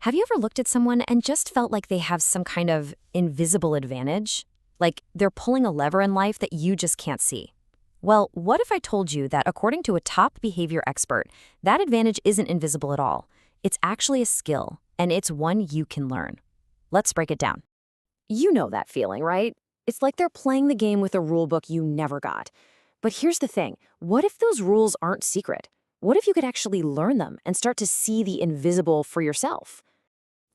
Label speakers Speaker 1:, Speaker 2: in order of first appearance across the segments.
Speaker 1: Have you ever looked at someone and just felt like they have some kind of invisible advantage? Like they're pulling a lever in life that you just can't see? Well, what if I told you that according to a top behavior expert, that advantage isn't invisible at all? It's actually a skill, and it's one you can learn. Let's break it down. You know that feeling, right? It's like they're playing the game with a rule book you never got. But here's the thing, what if those rules aren't secret? What if you could actually learn them and start to see the invisible for yourself?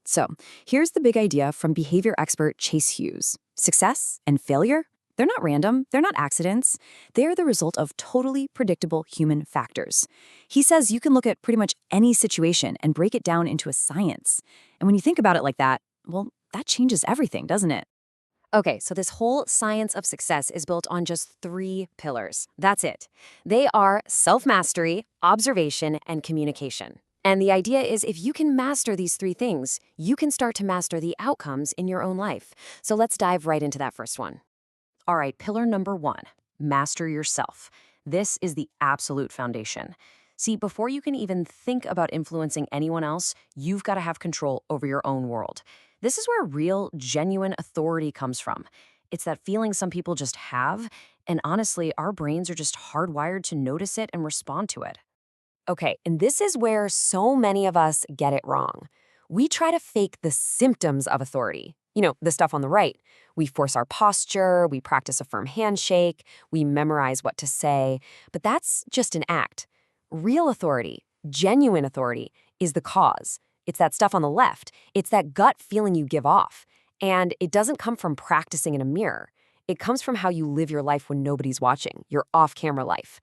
Speaker 1: So, here's the big idea from behavior expert Chase Hughes. Success and failure, they're not random, they're not accidents. They're the result of totally predictable human factors. He says you can look at pretty much any situation and break it down into a science. And when you think about it like that, well, that changes everything, doesn't it? Okay, so this whole science of success is built on just three pillars. That's it. They are self-mastery, observation, and communication. And the idea is if you can master these three things, you can start to master the outcomes in your own life. So let's dive right into that first one. All right, pillar number one, master yourself. This is the absolute foundation. See, before you can even think about influencing anyone else, you've got to have control over your own world. This is where real, genuine authority comes from. It's that feeling some people just have, and honestly, our brains are just hardwired to notice it and respond to it. Okay, and this is where so many of us get it wrong. We try to fake the symptoms of authority. You know, the stuff on the right. We force our posture, we practice a firm handshake, we memorize what to say, but that's just an act. Real authority, genuine authority, is the cause. It's that stuff on the left. It's that gut feeling you give off. And it doesn't come from practicing in a mirror. It comes from how you live your life when nobody's watching, your off-camera life.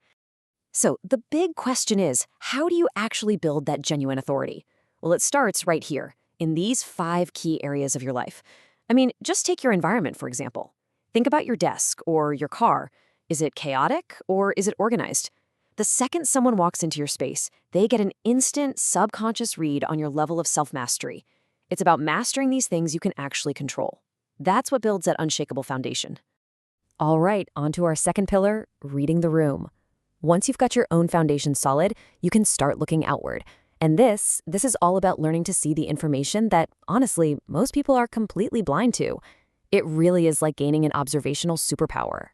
Speaker 1: So the big question is, how do you actually build that genuine authority? Well, it starts right here, in these 5 key areas of your life. I mean, just take your environment, for example. Think about your desk or your car. Is it chaotic or is it organized? The second someone walks into your space, they get an instant subconscious read on your level of self-mastery. It's about mastering these things you can actually control. That's what builds that unshakable foundation. All right, on to our second pillar, reading the room. Once you've got your own foundation solid, you can start looking outward. And this is all about learning to see the information that, honestly, most people are completely blind to. It really is like gaining an observational superpower.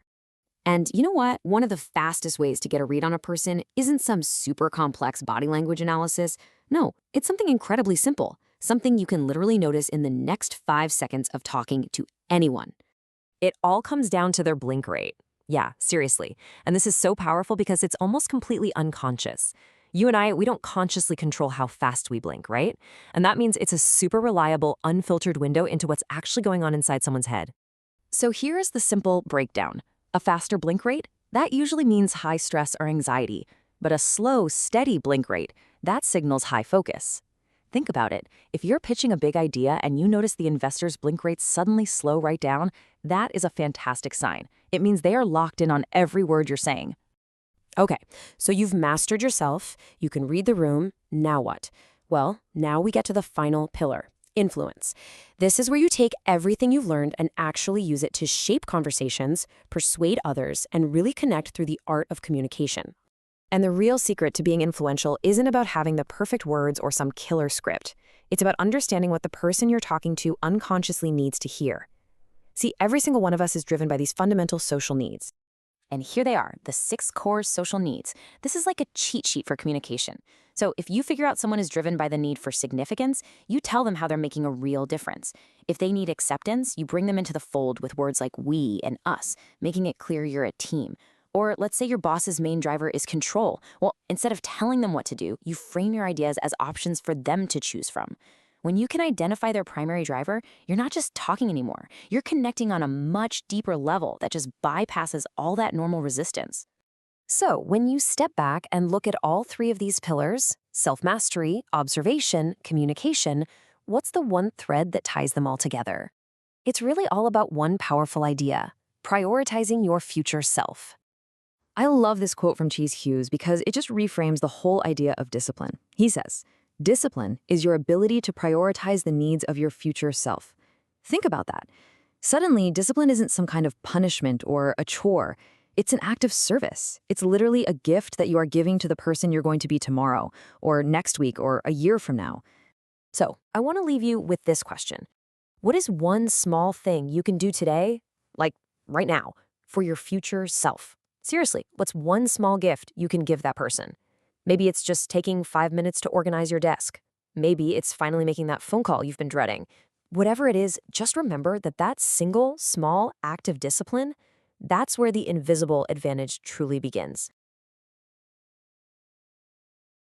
Speaker 1: And you know what? One of the fastest ways to get a read on a person isn't some super complex body language analysis. No, it's something incredibly simple, something you can literally notice in the next 5 seconds of talking to anyone. It all comes down to their blink rate. Yeah, seriously. And this is so powerful because it's almost completely unconscious. You and I, we don't consciously control how fast we blink, right? And that means it's a super reliable, unfiltered window into what's actually going on inside someone's head. So here is the simple breakdown. A faster blink rate, that usually means high stress or anxiety. But a slow, steady blink rate, that signals high focus. Think about it. If you're pitching a big idea and you notice the investor's blink rate suddenly slow right down, that is a fantastic sign. It means they are locked in on every word you're saying. Okay, so you've mastered yourself, you can read the room, now what? Well, now we get to the final pillar, influence. This is where you take everything you've learned and actually use it to shape conversations, persuade others, and really connect through the art of communication. And the real secret to being influential isn't about having the perfect words or some killer script. It's about understanding what the person you're talking to unconsciously needs to hear. See, every single one of us is driven by these fundamental social needs. And here they are, the 6 core social needs. This is like a cheat sheet for communication. So if you figure out someone is driven by the need for significance, you tell them how they're making a real difference. If they need acceptance, you bring them into the fold with words like we and us, making it clear you're a team. Or let's say your boss's main driver is control. Well, instead of telling them what to do, you frame your ideas as options for them to choose from. When you can identify their primary driver, you're not just talking anymore. You're connecting on a much deeper level that just bypasses all that normal resistance. So when you step back and look at all 3 of these pillars, self-mastery, observation, communication, what's the one thread that ties them all together? It's really all about one powerful idea, prioritizing your future self. I love this quote from Chase Hughes because it just reframes the whole idea of discipline. He says, "Discipline is your ability to prioritize the needs of your future self." Think about that. Suddenly, discipline isn't some kind of punishment or a chore. It's an act of service. It's literally a gift that you are giving to the person you're going to be tomorrow, or next week, or a year from now. So, I want to leave you with this question. What is one small thing you can do today, like right now, for your future self? Seriously, what's one small gift you can give that person? Maybe it's just taking 5 minutes to organize your desk. Maybe it's finally making that phone call you've been dreading. Whatever it is, just remember that that single, small act of discipline, that's where the invisible advantage truly begins.